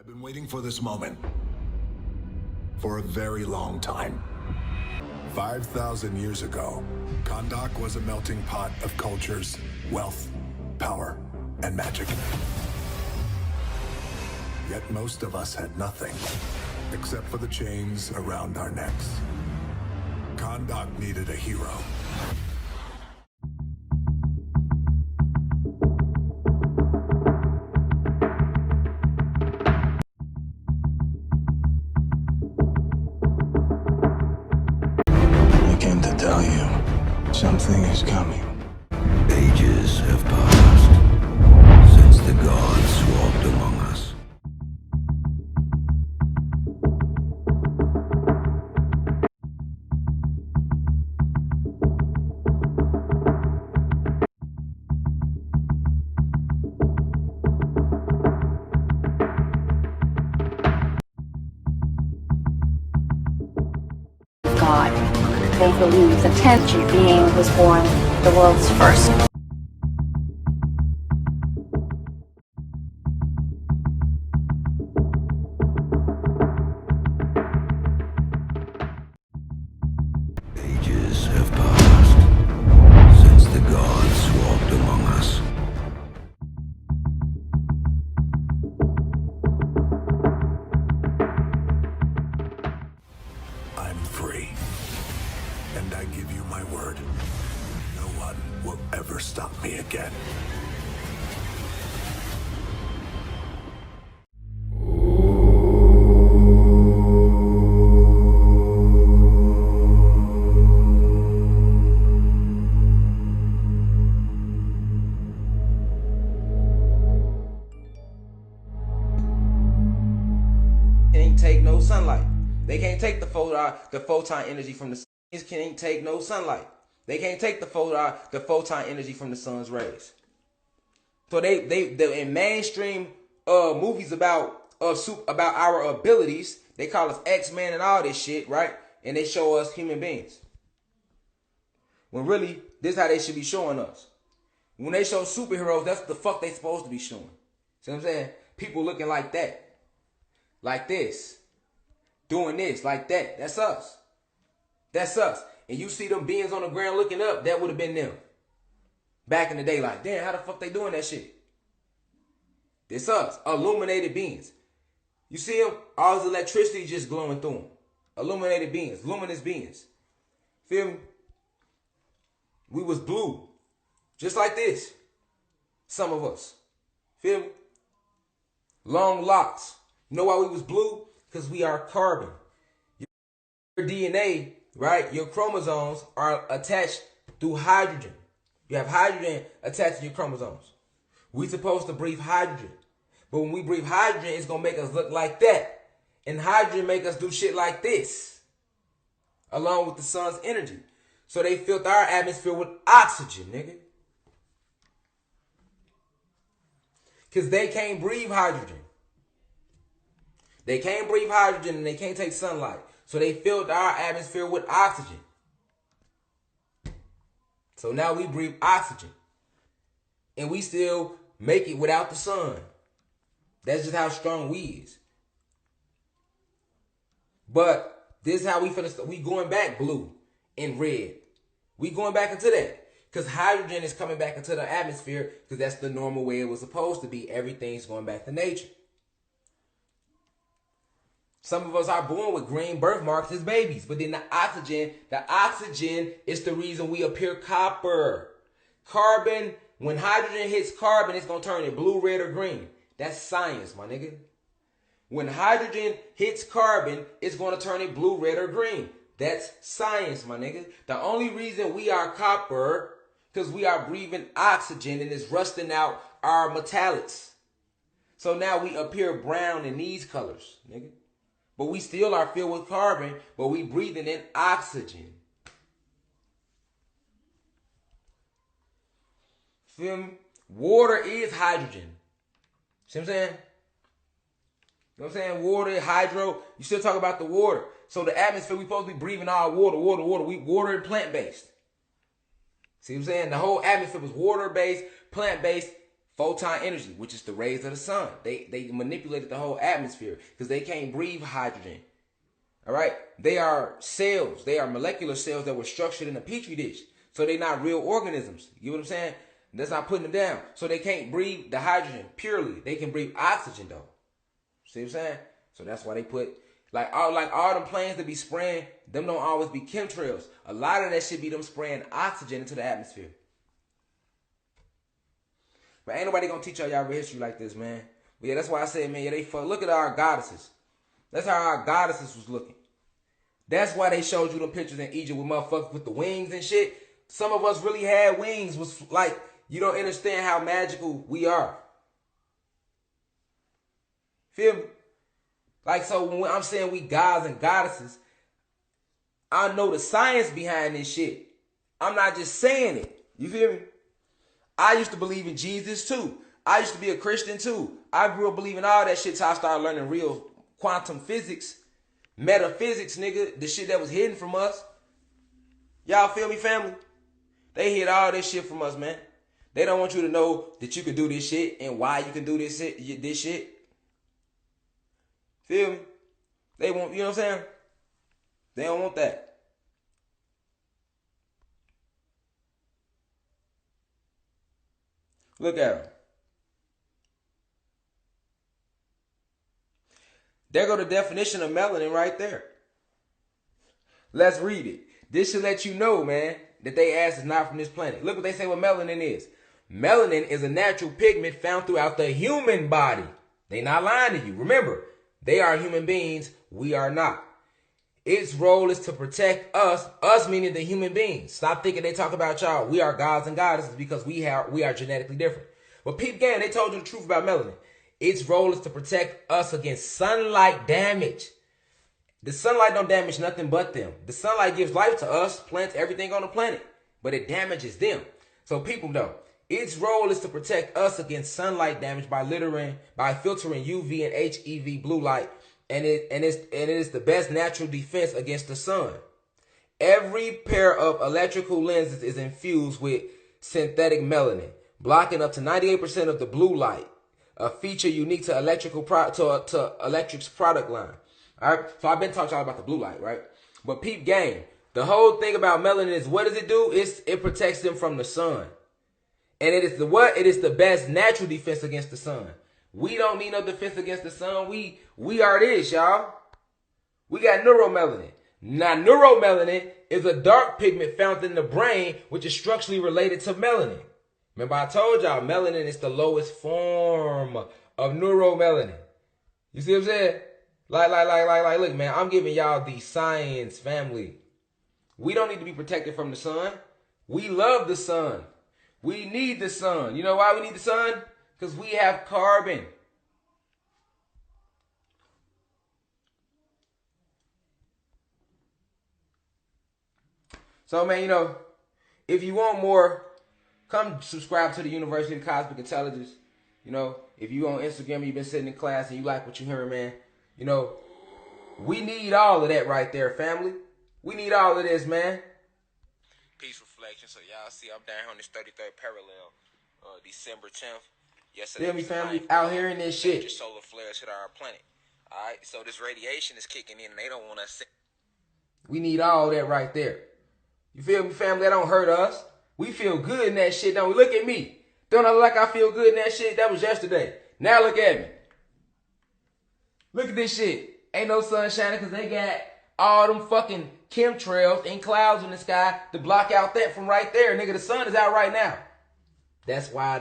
I've been waiting for this moment for a very long time. 5,000 years ago, Kahndaq was a melting pot of cultures, wealth, power, and magic. Yet most of us had nothing, except for the chains around our necks. Kahndaq needed a hero. I came to tell you, something is coming. Ages have passed since the gods walked among us. God. They believe the sentient being was born, the world's first. Ages have passed since the gods walked among us. I'm free. And I give you my word. No one will ever stop me again. Can't take no sunlight. They can't take the photon energy from the sun. Can't take no sunlight. They can't take the photon energy from the sun's rays. So they in mainstream movies about our abilities, they call us X-Men and all this shit, right? And they show us human beings. When really, this is how they should be showing us. When they show superheroes, that's what the fuck they supposed to be showing. See what I'm saying? People looking like that. Like this. Doing this, like that. That's us. That's us. And you see them beings on the ground looking up, that would have been them. Back in the day, like, damn, how the fuck they doing that shit? This us. Illuminated beings. You see them? All this electricity just glowing through them. Illuminated beings. Luminous beings. Feel me? We was blue. Just like this. Some of us. Feel me? Long locks. You know why we was blue? Because we are carbon. Your DNA, right? Your chromosomes are attached through hydrogen. You have hydrogen attached to your chromosomes. We supposed to breathe hydrogen. But when we breathe hydrogen, it's going to make us look like that. And hydrogen make us do shit like this. Along with the sun's energy. So they filled our atmosphere with oxygen, nigga. Because they can't breathe hydrogen. They can't breathe hydrogen and they can't take sunlight. So they filled our atmosphere with oxygen. So now we breathe oxygen. And we still make it without the sun. That's just how strong we is. But this is how we going back blue and red. We going back into that. Because hydrogen is coming back into the atmosphere because that's the normal way it was supposed to be. Everything's going back to nature. Some of us are born with green birthmarks as babies. But then the oxygen is the reason we appear copper. Carbon, when hydrogen hits carbon, it's going to turn it blue, red, or green. That's science, my nigga. When hydrogen hits carbon, it's going to turn it blue, red, or green. That's science, my nigga. The only reason we are copper, because we are breathing oxygen and it's rusting out our metallics. So now we appear brown in these colors, nigga. But we still are filled with carbon, but we breathing in oxygen. Feel me? Water is hydrogen. See what I'm saying? You know what I'm saying? Water, hydro. You still talk about the water. So the atmosphere, we supposed to be breathing all water. We water and plant-based. See what I'm saying? The whole atmosphere was water-based, plant-based, Photon energy, which is the rays of the sun. They manipulated the whole atmosphere because they can't breathe hydrogen. All right? They are cells. They are molecular cells that were structured in a petri dish. So they're not real organisms. You know what I'm saying? That's not putting them down. So they can't breathe the hydrogen purely. They can breathe oxygen though. See what I'm saying? So that's why they put like all them planes that be spraying, them don't always be chemtrails. A lot of that should be them spraying oxygen into the atmosphere. But ain't nobody gonna teach y'all history like this, man. But yeah, that's why I said, man, yeah, they fuck. Look at our goddesses. That's how our goddesses was looking. That's why they showed you them pictures in Egypt with motherfuckers with the wings and shit. Some of us really had wings. Was like, you don't understand how magical we are. Feel me? Like, so when I'm saying we gods and goddesses, I know the science behind this shit. I'm not just saying it. You feel me? I used to believe in Jesus too. I used to be a Christian too. I grew up believing all that shit till I started learning real quantum physics, metaphysics, nigga. The shit that was hidden from us. Y'all feel me, family? They hid all this shit from us, man. They don't want you to know that you can do this shit and why you can do this shit. Feel me? They want, you know what I'm saying? They don't want that. Look at them. There go the definition of melanin right there. Let's read it. This should let you know, man, that they ass is not from this planet. Look what they say what melanin is. Melanin is a natural pigment found throughout the human body. They not lying to you. Remember, they are human beings. We are not. Its role is to protect us meaning the human beings. Stop thinking they talk about y'all. We are gods and goddesses because we are genetically different. But peep game, they told you the truth about melanin. Its role is to protect us against sunlight damage. The sunlight don't damage nothing but them. The sunlight gives life to us, plants, everything on the planet. But it damages them. So people know. Its role is to protect us against sunlight damage by filtering UV and HEV blue light. And it is the best natural defense against the sun. Every pair of electrical lenses is infused with synthetic melanin, blocking up to 98% of the blue light, a feature unique to Electric's product line. All right, so I've been talking about the blue light, right? But peep game, the whole thing about melanin is what does it do? It protects them from the sun. And it is the best natural defense against the sun. We don't need no defense against the sun. We are this, y'all. We got neuromelanin. Now, neuromelanin is a dark pigment found in the brain, which is structurally related to melanin. Remember, I told y'all, melanin is the lowest form of neuromelanin. You see what I'm saying? Like, look, man, I'm giving y'all the science, family. We don't need to be protected from the sun. We love the sun. We need the sun. You know why we need the sun? Because we have carbon. So, man, you know, if you want more, come subscribe to the University of Cosmic Intelligence. You know, if you on Instagram and you've been sitting in class and you like what you hearing, man, you know, we need all of that right there, family. We need all of this, man. Peace reflection. So y'all see I'm down here on this 33rd parallel, December 10th. Yesterday, me, family, out here in this shit. Solar flares hit our planet. All right, so this radiation is kicking in, and they don't want us. We need all that right there. You feel me, family? That don't hurt us. We feel good in that shit, don't we? Look at me. Don't I look like I feel good in that shit? That was yesterday. Now look at me. Look at this shit. Ain't no sun shining because they got all them fucking chemtrails and clouds in the sky to block out that from right there. Nigga, the sun is out right now. That's why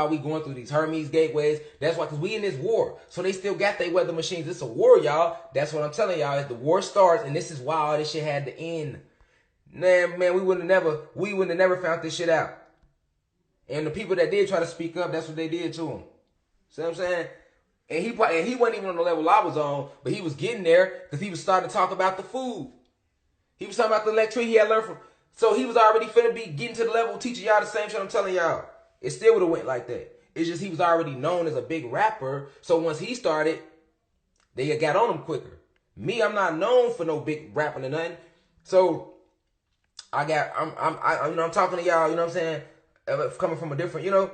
we going through these Hermes gateways. That's why, because we in this war. So they still got their weather machines. It's a war, y'all. That's what I'm telling y'all. As the war starts, and this is why all this shit had to end. Man, we wouldn't have never found this shit out. And the people that did try to speak up, that's what they did to him. See what I'm saying? And he wasn't even on the level I was on, but he was getting there because he was starting to talk about the food. He was talking about the electricity he had learned from. So he was already finna be getting to the level teaching y'all the same shit I'm telling y'all. It still would have went like that. It's just he was already known as a big rapper. So once he started, they got on him quicker. Me, I'm not known for no big rapping or nothing. So I'm talking to y'all, you know what I'm saying? Coming from a different, you know.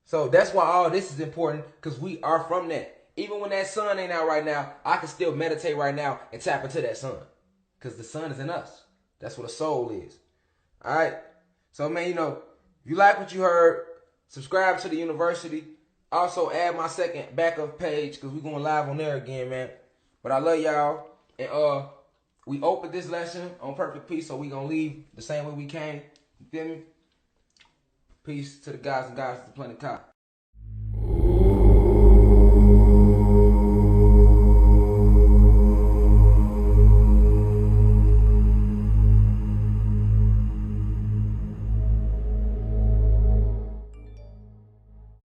So that's why all this is important, because we are from that. Even when that sun ain't out right now, I can still meditate right now and tap into that sun. Because the sun is in us. That's what a soul is. Alright? So, man, you know, if you like what you heard, subscribe to the university. Also, add my second backup page, because we're going live on there again, man. But I love y'all. And we opened this lesson on perfect peace, so we going to leave the same way we came. You feel me? Peace to the guys and guys of the planet Kai.